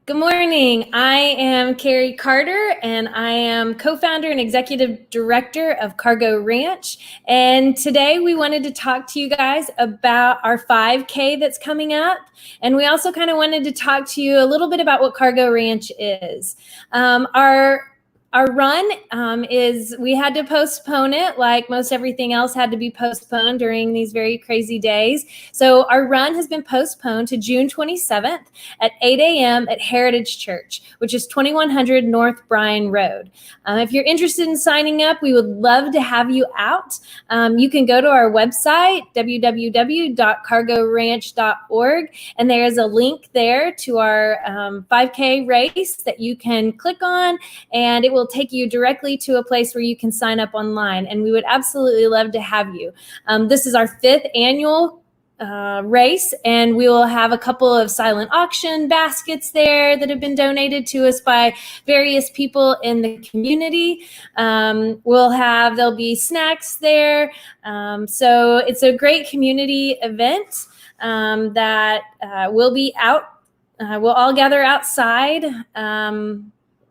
Good morning. I am Carrie Carter, and I am co-founder and executive director of Cargo Ranch. And today we wanted to talk to you guys about our 5K that's coming up. And we also kind of wanted to talk to you a little bit about what Cargo Ranch is. Our run is, we had to postpone it like most everything else had to be postponed during these very crazy days. So our run has been postponed to June 27th at 8 a.m. at Heritage Church, which is 2100 North Bryan Road. If you're interested in signing up, we would love to have you out. You can go to our website, www.cargoranch.org, and there is a link there to our 5K race that you can click on, and it will take you directly to a place where you can sign up online. And we would absolutely love to have you. This is our 5th annual race, and we will have a couple of silent auction baskets there that have been donated to us by various people in the community. There'll be snacks there. So it's a great community event that we'll be out. We'll all gather outside.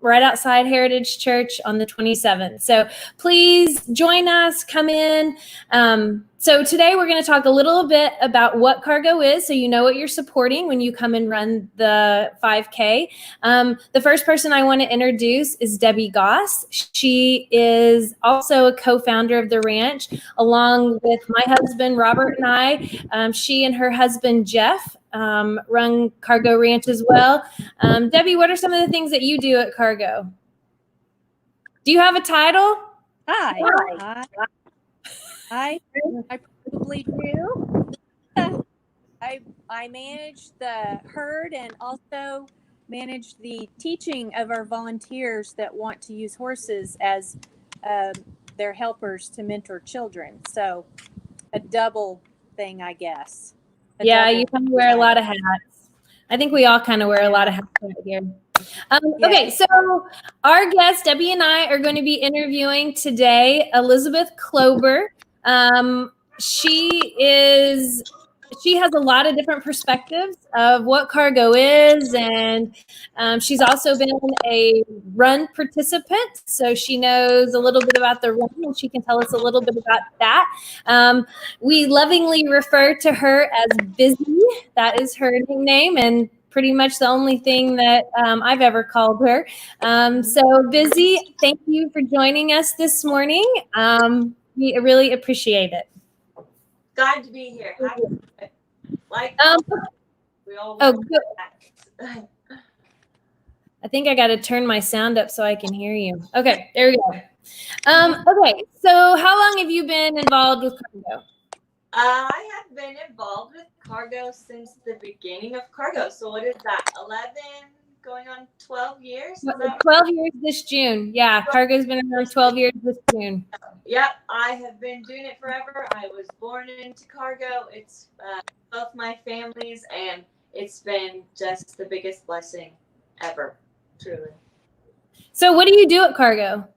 Right outside Heritage Church on the 27th. So please join us, come in. So today we're going to talk a little bit about what Cargo is, so you know what you're supporting when you come and run the 5K. The first person I want to introduce is Debbie Goss. She is also a co-founder of the ranch, along with my husband, Robert, and I. She and her husband, Jeff, run Cargo Ranch as well. Debbie, what are some of the things that you do at Cargo? Do you have a title? Hi. I probably do. I manage the herd and also manage the teaching of our volunteers that want to use horses as their helpers to mentor children. So a double thing, I guess. Yeah, you kind of wear a lot of hats. I think we all kind of wear a lot of hats right here. Okay, so our guest, Debbie and I, are going to be interviewing today Elizabeth Chlouber. She has a lot of different perspectives of what Cargo is, and she's also been a run participant, so she knows a little bit about the run, and she can tell us a little bit about that. We lovingly refer to her as Busy. That is her nickname, and pretty much the only thing that I've ever called her. So Busy, thank you for joining us this morning. We really appreciate it. Glad to be here. We all good. I think I got to turn my sound up so I can hear you. Okay, there we go. Okay, so how long have you been involved with Cargo? I have been involved with Cargo since the beginning of Cargo. So what is that, 11, going on 12 years? 12 years this June. Yeah, Cargo's been around 12 years this June. Yep, I have been doing it forever. I was born into Cargo. It's both my families, and it's been just the biggest blessing ever, truly. So what do you do at Cargo?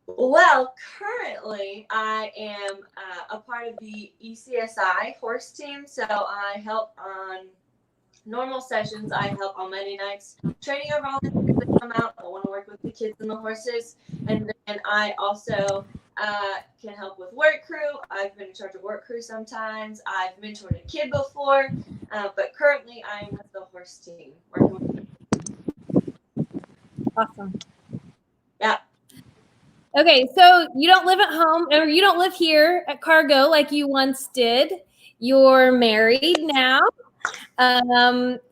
Well, currently I am a part of the ECSI horse team. So I help on normal sessions. I help on Monday nights, training our volunteers that come out. I want to work with the kids and the horses. And then I also can help with work crew. I've been in charge of work crew sometimes. I've mentored a kid before, but currently I'm with the horse team. Awesome. Yeah. Okay, so you don't live at home, or you don't live here at Cargo like you once did. You're married now.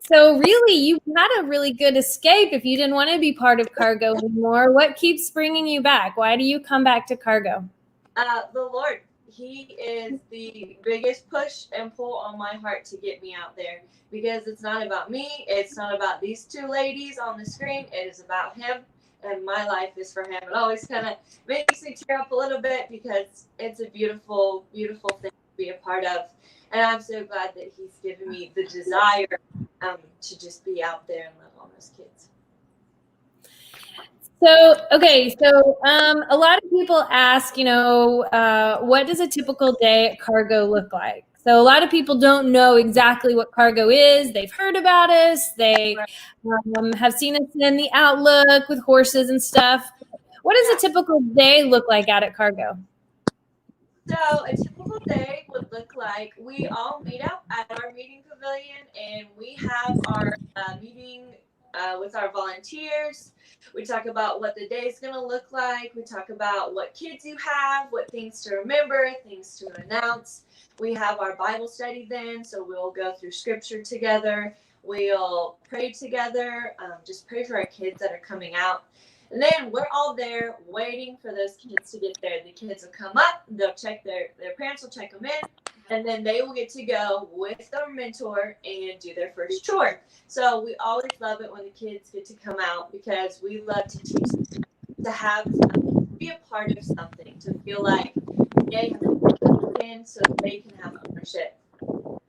So really, you had a really good escape if you didn't want to be part of Cargo anymore. What keeps bringing you back? Why do you come back to Cargo? The Lord. He is the biggest push and pull on my heart to get me out there, because it's not about me. It's not about these two ladies on the screen. It is about Him, and my life is for Him. It always kind of makes me tear up a little bit, because it's a beautiful, beautiful thing to be a part of. And I'm so glad that He's given me the desire to just be out there and love on those kids. So, okay, so a lot of people ask, what does a typical day at Cargo look like? So a lot of people don't know exactly what cargo is. They've heard about us. They have seen us in the Outlook with horses and stuff. What does a typical day look like out at Cargo? So a typical day would look like we all meet up at our meeting pavilion, and we have our meeting with our volunteers. We talk about what the day is going to look like. We talk about what kids you have, what things to remember, things to announce. We have our Bible study then, so we'll go through scripture together. We'll pray together, just pray for our kids that are coming out. And then we're all there waiting for those kids to get there. The kids will come up, they'll check their parents will check them in, and then they will get to go with their mentor and do their first chore. So we always love it when the kids get to come out, because we love to teach them to have be a part of something, to feel like they have in so they can have ownership.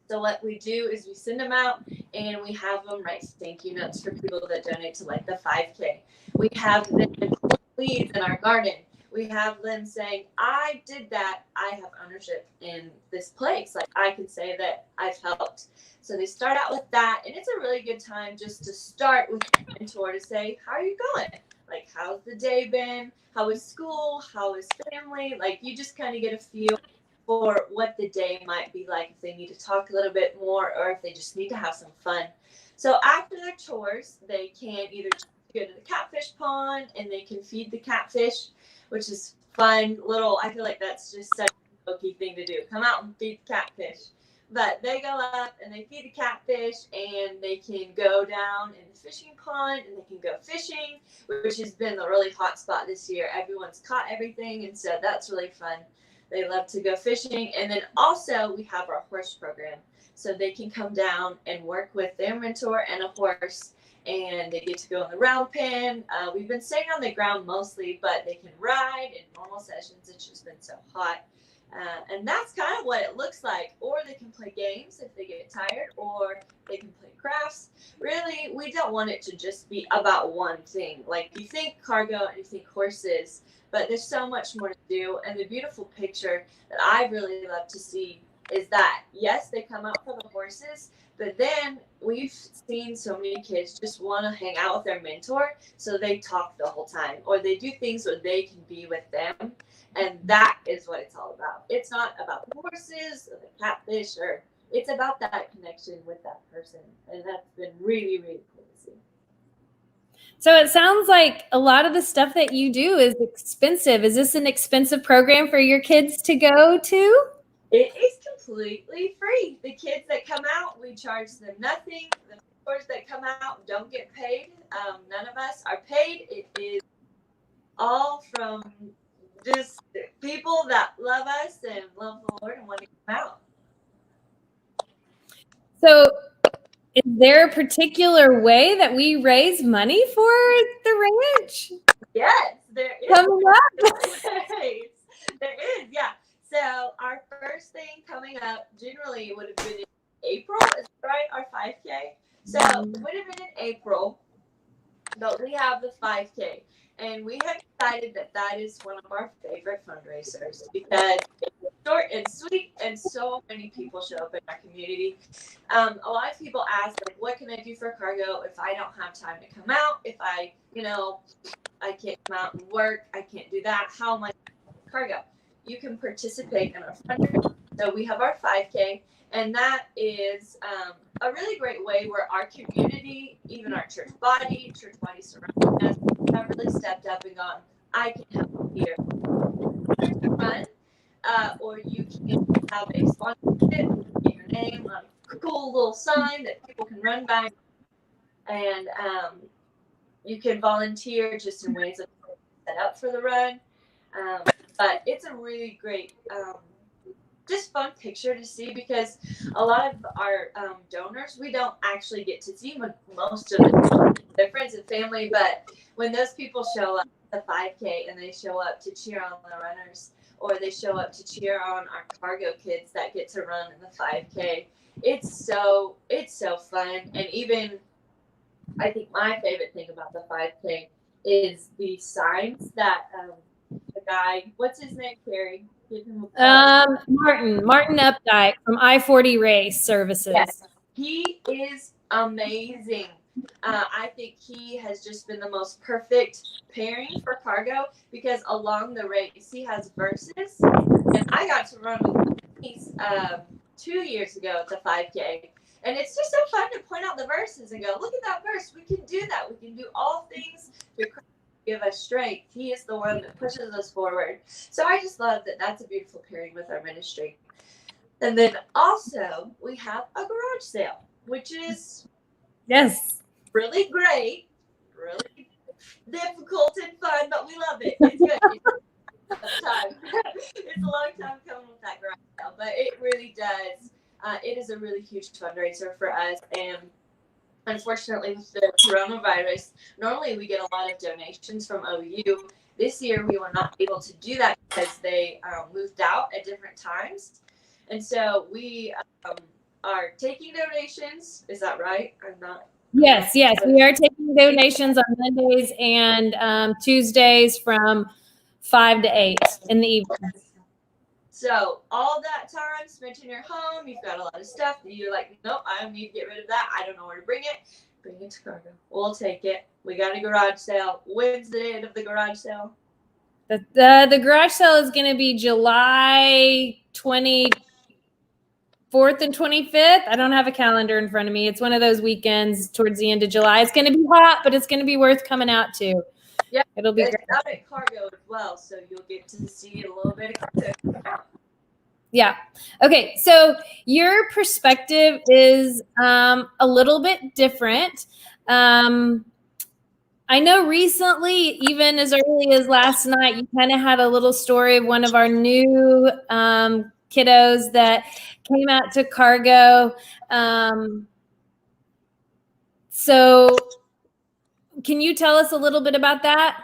So what we do is we send them out and we have them write thank you notes for people that donate to like the 5K. We have them pull weeds in our garden. We have them saying, I did that. I have ownership in this place. Like, I can say that I've helped. So they start out with that. And it's a really good time just to start with a mentor to say, how are you going? Like, how's the day been? How is school? How is family? Like, you just kind of get a feel for what the day might be like, if they need to talk a little bit more or if they just need to have some fun. So after their chores, they can either go to the catfish pond and they can feed the catfish, which is fun. I feel like that's just such a hokey thing to do. Come out and feed the catfish. But they go up and they feed the catfish, and they can go down in the fishing pond and they can go fishing, which has been a really hot spot this year. Everyone's caught everything, and so that's really fun. They love to go fishing. And then also we have our horse program. So they can come down and work with their mentor and a horse, and they get to go in the round pen. We've been staying on the ground mostly, but they can ride in normal sessions. It's just been so hot. And that's kind of what it looks like. Or they can play games if they get tired, or they can play crafts. Really, we don't want it to just be about one thing. Like, you think cargo and you think horses, but there's so much more to do. And the beautiful picture that I really love to see is that, yes, they come out for the horses, but then we've seen so many kids just want to hang out with their mentor, so they talk the whole time, or they do things where they can be with them. And that is what it's all about. It's not about the horses or the catfish, or it's about that connection with that person. And that's been really, really cool to see. So it sounds like a lot of the stuff that you do is expensive. Is this an expensive program for your kids to go to? It is completely free. The kids that come out, we charge them nothing. The mentors that come out don't get paid. None of us are paid. It is all from just people that love us and love the Lord and want to come out. So is there a particular way that we raise money for the ranch? Yes, there is. Coming up. There is, yeah. So our first thing coming up generally would have been in April, is that right? Our 5K. So it would have been in April, but we have the 5K. And we have decided that that is one of our favorite fundraisers, because it's short and sweet, and so many people show up in our community. A lot of people ask, like, what can I do for cargo if I don't have time to come out? If I can't come out and work, I can't do that. How am I doing cargo? You can participate in our fundraiser. So we have our 5K, and that is a really great way where our community, even our church body surrounding us, have really stepped up and gone, I can help here. Run, or you can have a sponsorship, get your name on a cool little sign that people can run by, and you can volunteer just in ways of set up for the run. But it's a really great, just fun picture to see, because a lot of our donors, we don't actually get to see most of their friends and family, but when those people show up at the 5K and they show up to cheer on the runners, or they show up to cheer on our cargo kids that get to run in the 5K, it's so fun. And even, I think my favorite thing about the 5K is the signs that the guy, what's his name, Carrie? Give him a plug. Martin Updike from I-40 Race Services. Yes, he is amazing. I think he has just been the most perfect pairing for cargo because along the race he has verses, and I got to run with these 2 years ago at the 5K, and it's just so fun to point out the verses and go, look at that verse. We can do that. We can do all things through Christ who give us strength. He is the one that pushes us forward. So I just love that. That's a beautiful pairing with our ministry. And then also we have a garage sale, which is really great, really difficult and fun, but we love it. It's good. It's a long time coming with that garage sale, but it really does. It is a really huge fundraiser for us, and unfortunately with the coronavirus, normally we get a lot of donations from OU. This year we were not able to do that because they moved out at different times. And so we are taking donations. Is that right? I'm not. Yes. We are taking donations on Mondays and Tuesdays from 5 to 8 in the evening. So all that time spent in your home, you've got a lot of stuff that you're like, nope, I need to get rid of that. I don't know where to bring it. Bring it to cargo. We'll take it. We got a garage sale. When's the date of the garage sale? The garage sale is going to be July 24th and 25th. I don't have a calendar in front of me. It's one of those weekends towards the end of July. It's going to be hot, but it's going to be worth coming out to. Yeah, it'll be it's great. out at cargo as well, so you'll get to see a little bit of cargo. Yeah. Okay. So your perspective is a little bit different. I know recently, even as early as last night, you kind of had a little story of one of our new kiddos that came out to cargo. So can you tell us a little bit about that?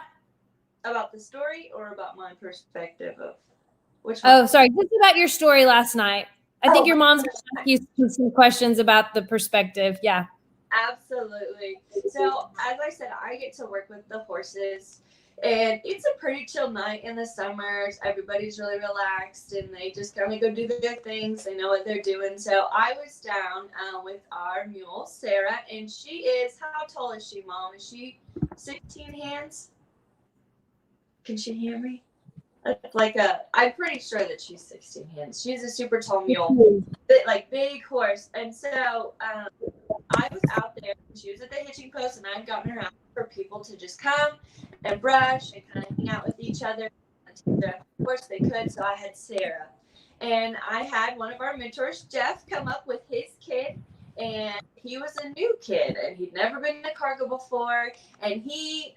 About the story or about my perspective of which one? Oh, sorry. Just about your story last night. I think your mom's going to ask you some questions about the perspective. Yeah. Absolutely. So as I said, I get to work with the horses, and it's a pretty chill night in the summers. Everybody's really relaxed and they just kind of go do their things. They know what they're doing. So I was down with our mule, Sarah, and she is, how tall is she, Mom? Is she 16 hands? Can she hear me? I'm pretty sure that she's 16 hands. She's a super tall mule, big horse. And so I was out there. She was at the hitching post, and I had gotten her out for people to just come and brush and kind of hang out with each other. Of course they could, so I had Sarah. And I had one of our mentors, Jeff, come up with his kid, and he was a new kid, and he'd never been to cargo before, and he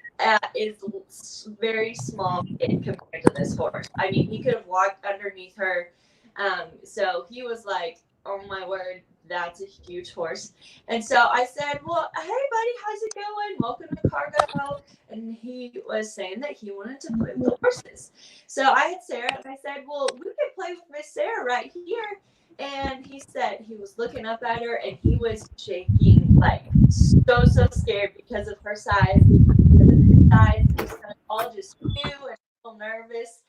is a very small kid compared to this horse. I mean, he could have walked underneath her. So he was like, oh my word, that's a huge horse. And so I said, well, hey buddy, how's it going? Welcome to cargo. And he was saying that he wanted to play with the horses. So I had Sarah, and I said, well, we can play with Miss Sarah right here. And he said he was looking up at her, and he was shaking, like so scared because of her size. He was kind of all just new and a little nervous.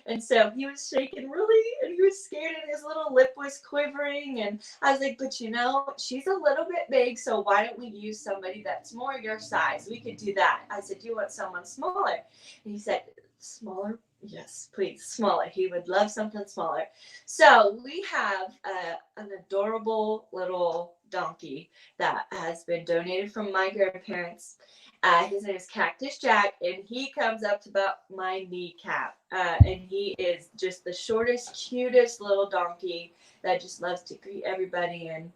And so he was shaking really, and he was scared, and his little lip was quivering. And I was like, but she's a little bit big, so why don't we use somebody that's more your size? We could do that. I said, do you want someone smaller? And he said, smaller? Yes, please, smaller. He would love something smaller. So we have an adorable little donkey that has been donated from my grandparents. His name is Cactus Jack, and he comes up to about my kneecap. And he is just the shortest, cutest little donkey that just loves to greet everybody. And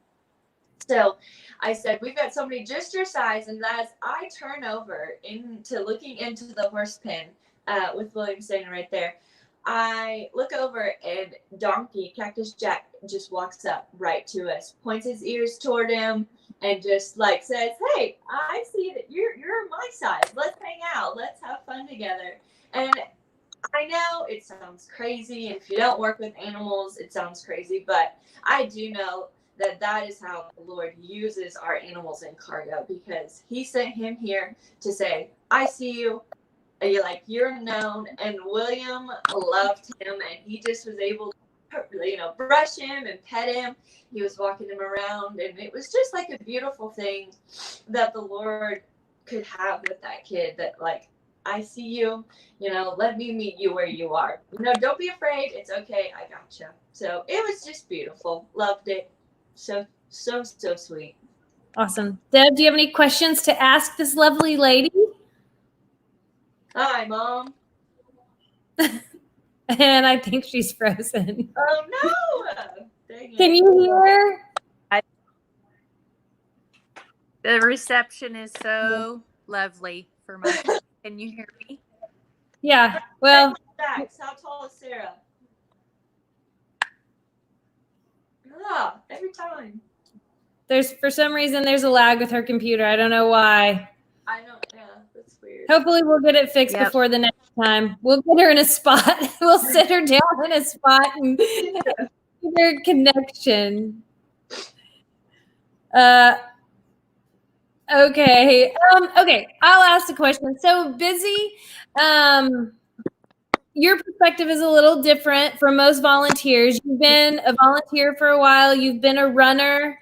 so I said, we've got somebody just your size. And as I turn over into looking into the horse pen with William standing right there, I look over, and Donkey, Cactus Jack, just walks up right to us, points his ears toward him, and just says, hey, I see that you're my size. Let's hang out. Let's have fun together. And I know it sounds crazy. And if you don't work with animals, it sounds crazy. But I do know that is how the Lord uses our animals in cargo, because he sent him here to say, I see you. you're known. And William loved him, and he just was able to, brush him and pet him. He was walking him around, and it was just like a beautiful thing that the Lord could have with that kid, that like, I see you, let me meet you where you are. Don't be afraid. It's okay. I gotcha. So it was just beautiful. Loved it. So sweet. Awesome. Deb, do you have any questions to ask this lovely lady? Hi, Mom. And I think she's frozen. Oh, no. Dang it. Can you hear? The reception is so lovely for my kids. Can you hear me? Yeah. Well, How tall is Sarah? Every time. for some reason there's a lag with her computer. I don't know why. I know. Yeah, that's weird. Hopefully we'll get it fixed before the next time. We'll get her in a spot. We'll sit her down in a spot and get her connection. Okay. Okay. I'll ask a question. So Busy, your perspective is a little different from most volunteers. You've been a volunteer for a while. You've been a runner.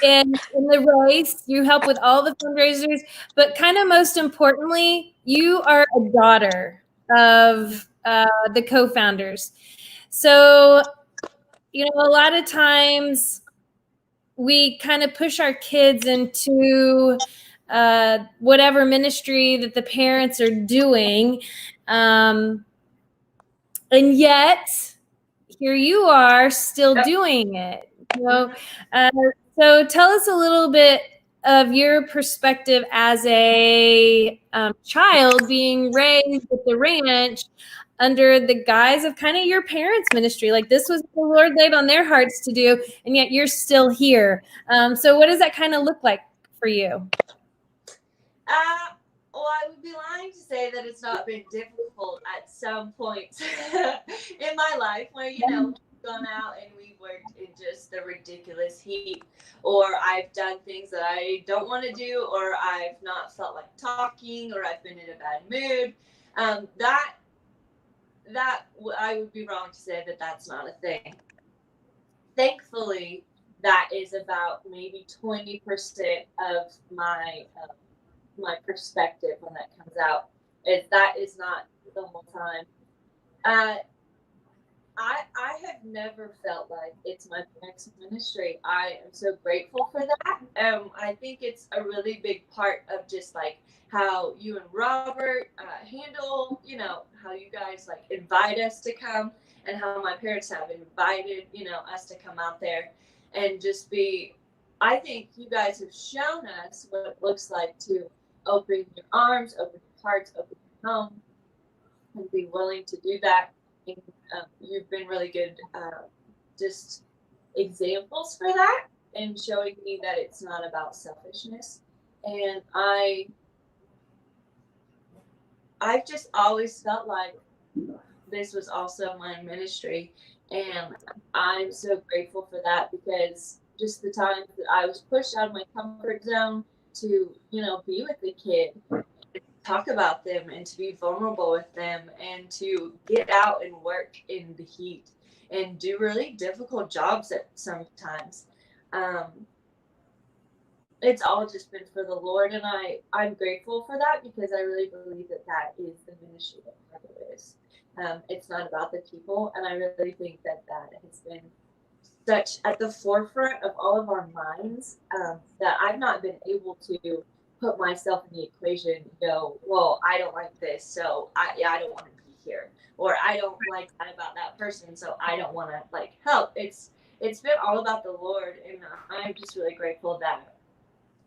In the race, you help with all the fundraisers, but kind of most importantly, you are a daughter of the co-founders. So, a lot of times we kind of push our kids into whatever ministry that the parents are doing. And yet, here you are still doing it. So tell us a little bit of your perspective as a child being raised at the ranch under the guise of kind of your parents' ministry. Like, this was the Lord laid on their hearts to do, and yet you're still here. So what does that kind of look like for you? Well, I would be lying to say that it's not been difficult at some point in my life where, we've gone out and we've worked in just the ridiculous heat, or I've done things that I don't want to do, or I've not felt like talking, or I've been in a bad mood. That I would be wrong to say that that's not a thing. Thankfully, that is about maybe 20% of my perspective when that comes out. That is not the whole time. I have never felt like it's my parents' ministry. I am so grateful for that. I think it's a really big part of just like how you and Robert handle, how you guys like invite us to come, and how my parents have invited, us to come out there and just be. I think you guys have shown us what it looks like to open your arms, open your hearts, open your home, and be willing to do that. And, you've been really good just examples for that, and showing me that it's not about selfishness. And I've just always felt like this was also my ministry, and I'm so grateful for that, because just the times that I was pushed out of my comfort zone to, be with the kid, talk about them, and to be vulnerable with them, and to get out and work in the heat and do really difficult jobs at sometimes. It's all just been for the Lord, and I'm grateful for that, because I really believe that is the ministry that Carrie is. It's not about the people, and I really think that has been such at the forefront of all of our minds, that I've not been able to put myself in the equation and go, well, I don't like this, so I don't want to be here, or I don't like that about that person, so I don't want to help. It's been all about the Lord, and I'm just really grateful that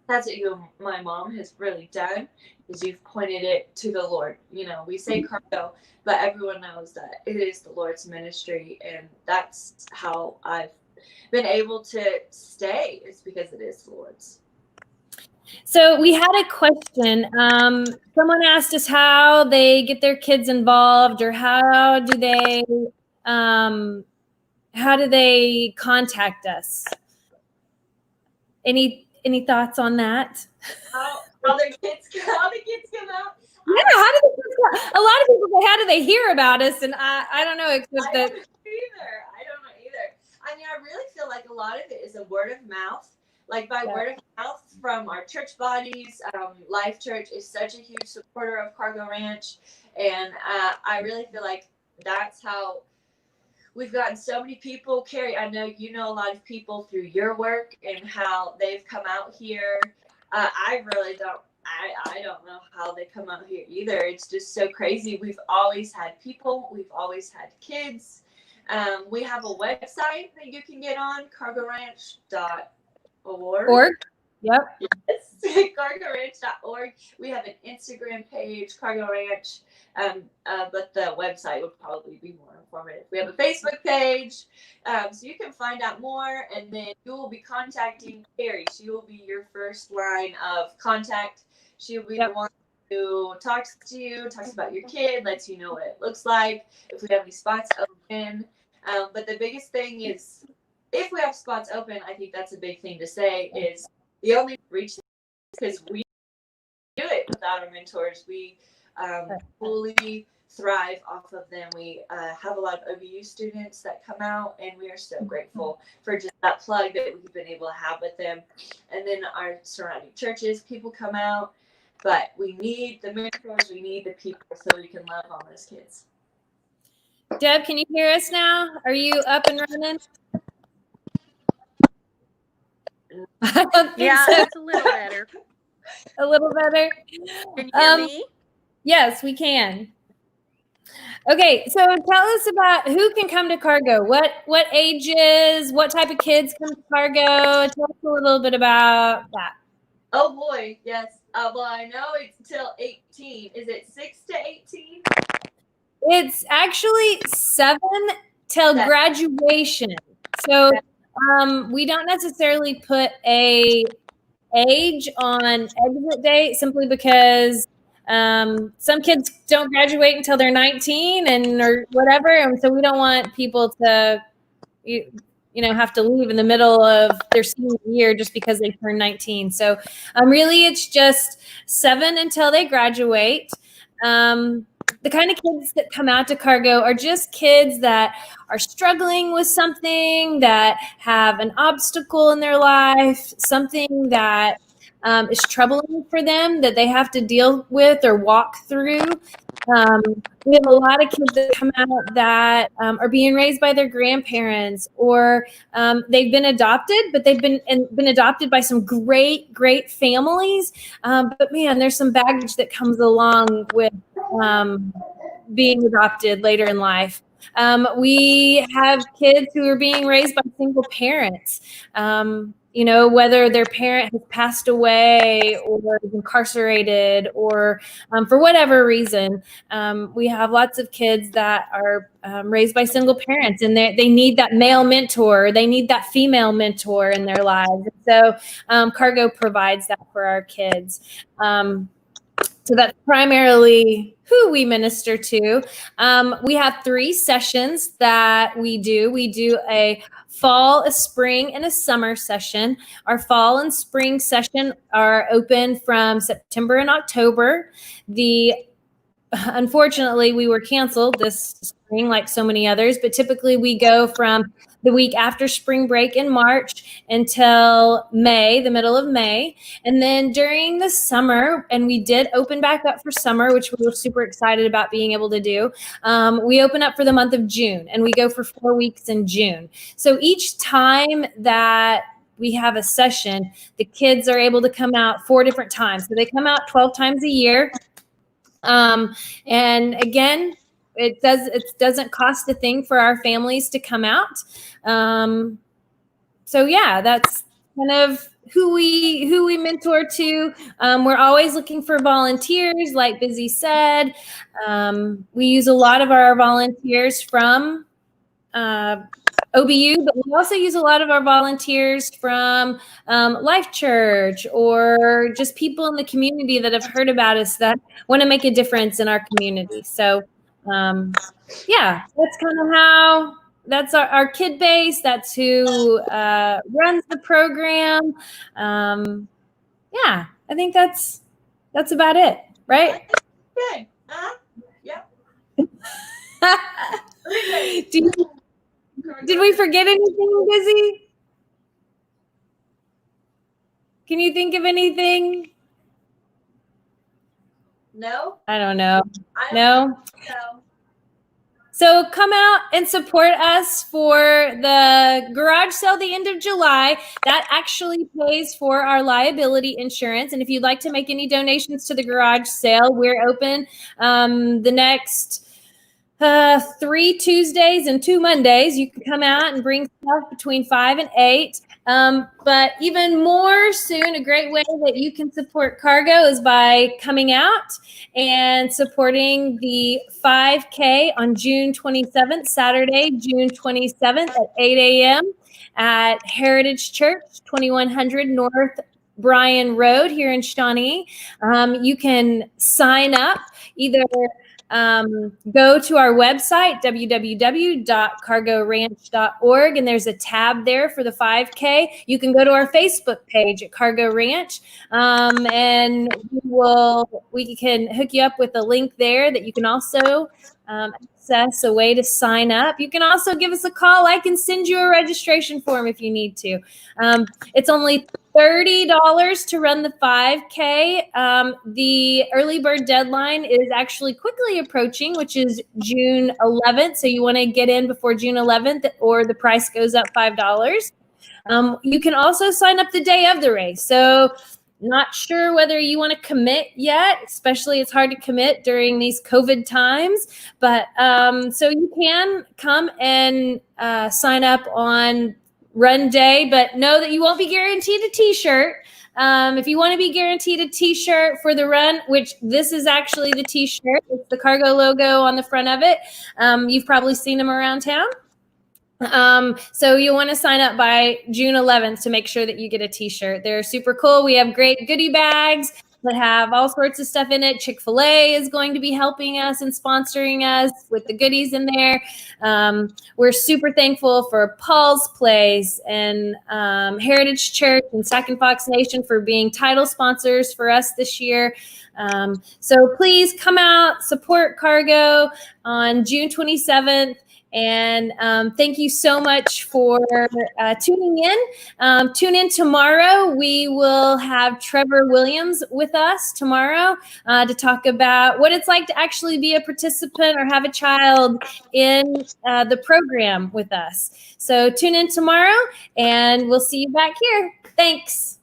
that's what my mom has really done, is you've pointed it to the Lord. We say cargo, but everyone knows that it is the Lord's ministry, and that's how I've been able to stay. It's because it is the Lord's. So we had a question. Someone asked us how they get their kids involved, or how do they contact us? Any thoughts on that? how the kids come out. Yeah, how did a lot of people say, how do they hear about us? And I don't know, except I that don't know either. I mean, I really feel like a lot of it is a word of mouth. Like by word of mouth from our church bodies, Life Church is such a huge supporter of Cargo Ranch, and I really feel like that's how we've gotten so many people. Carrie, I know you know a lot of people through your work and how they've come out here. I really don't. I don't know how they come out here either. It's just so crazy. We've always had people. We've always had kids. We have a website that you can get on, cargoranch.org. Yep. Yes, cargoranch.org. We have an Instagram page, Cargo Ranch, but the website would probably be more informative. We have a Facebook page, so you can find out more, and then you will be contacting Carrie. She will be your first line of contact. She will be the one who talks to you, talks about your kid, lets you know what it looks like, if we have any spots open. But the biggest thing is, if we have spots open, I think that's a big thing to say, is the only reach, because we do it without our mentors. We fully thrive off of them. We have a lot of OBU students that come out, and we are so grateful for just that plug that we've been able to have with them. And then our surrounding churches, people come out, but we need the mentors, we need the people so we can love on those kids. Deb, can you hear us now? Are you up and running? I don't think so. It's a little better. A little better. Can you hear me? Yes, we can. Okay, so tell us about who can come to Cargo. What ages? What type of kids come to Cargo? Tell us a little bit about that. Oh boy, yes. Well, I know it's till 18. Is it 6 to 18? It's actually 7 till graduation. So we don't necessarily put a age on exit date simply because some kids don't graduate until they're 19 or whatever, and so we don't want people to have to leave in the middle of their senior year just because they turn 19. So really it's just 7 until they graduate. The kind of kids that come out to Cargo are just kids that are struggling with something, that have an obstacle in their life, something that is troubling for them that they have to deal with or walk through. We have a lot of kids that come out that are being raised by their grandparents, or they've been adopted, but they've been adopted by some great families. But man, there's some baggage that comes along with being adopted later in life. We have kids who are being raised by single parents. Whether their parent has passed away or is incarcerated or for whatever reason. We have lots of kids that are raised by single parents, and they need that male mentor, they need that female mentor in their lives. So Cargo provides that for our kids. So that's primarily who we minister to. We have 3 sessions that we do. We do a fall, a spring, and a summer session. Our fall and spring session are open from September and October. Unfortunately, we were canceled this spring like so many others, but typically we go from the week after spring break in March until May, the middle of May. And then during the summer, and we did open back up for summer, which we were super excited about being able to do. We open up for the month of June, and we go for 4 weeks in June. So each time that we have a session, the kids are able to come out 4 different times. So they come out 12 times a year. And again, it doesn't cost a thing for our families to come out. So yeah, that's kind of who we mentor to. We're always looking for volunteers, like Busy said. We use a lot of our volunteers from OBU, but we also use a lot of our volunteers from Life Church, or just people in the community that have heard about us that want to make a difference in our community. So yeah, that's kind of that's our kid base. That's who runs the program. Yeah, I think that's That's about it, right? Okay. Yep. Did we forget anything, Busy? Can you think of anything? No. I don't know. I don't No? think so. So come out and support us for the garage sale the end of July. That actually pays for our liability insurance. And if you'd like to make any donations to the garage sale, we're open the next 3 Tuesdays and 2 Mondays. You can come out and bring stuff between 5 and 8. But even more soon, a great way that you can support Cargo is by coming out and supporting the 5K on June 27th, Saturday, June 27th at 8 a.m. at Heritage Church, 2100 North Bryan Road here in Shawnee. You can sign up either go to our website, www.cargoranch.org, and there's a tab there for the 5K. You can go to our Facebook page at Cargo Ranch, and we can hook you up with a link there that you can also access a way to sign up. You can also give us a call. I can send you a registration form if you need to. It's only $30 to run the 5K. The early bird deadline is actually quickly approaching, which is June 11th. So you want to get in before June 11th or the price goes up $5. You can also sign up the day of the race. So not sure whether you want to commit yet, especially it's hard to commit during these COVID times. But so you can come and sign up on run day, but know that you won't be guaranteed a t-shirt. If you want to be guaranteed a t-shirt for the run, which this is actually the t-shirt, it's the Cargo logo on the front of it. You've probably seen them around town. So you want to sign up by June 11th to make sure that you get a t-shirt. They're super cool. We have great goodie bags that have all sorts of stuff in it. Chick-fil-A is going to be helping us and sponsoring us with the goodies in there. We're super thankful for Paul's Place and Heritage Church and Sac and Fox Nation for being title sponsors for us this year. So please come out, support Cargo on June 27th. And thank you so much for tuning in. Tune in tomorrow. We will have Trevor Williams with us tomorrow to talk about what it's like to actually be a participant or have a child in the program with us. So tune in tomorrow, and we'll see you back here. Thanks.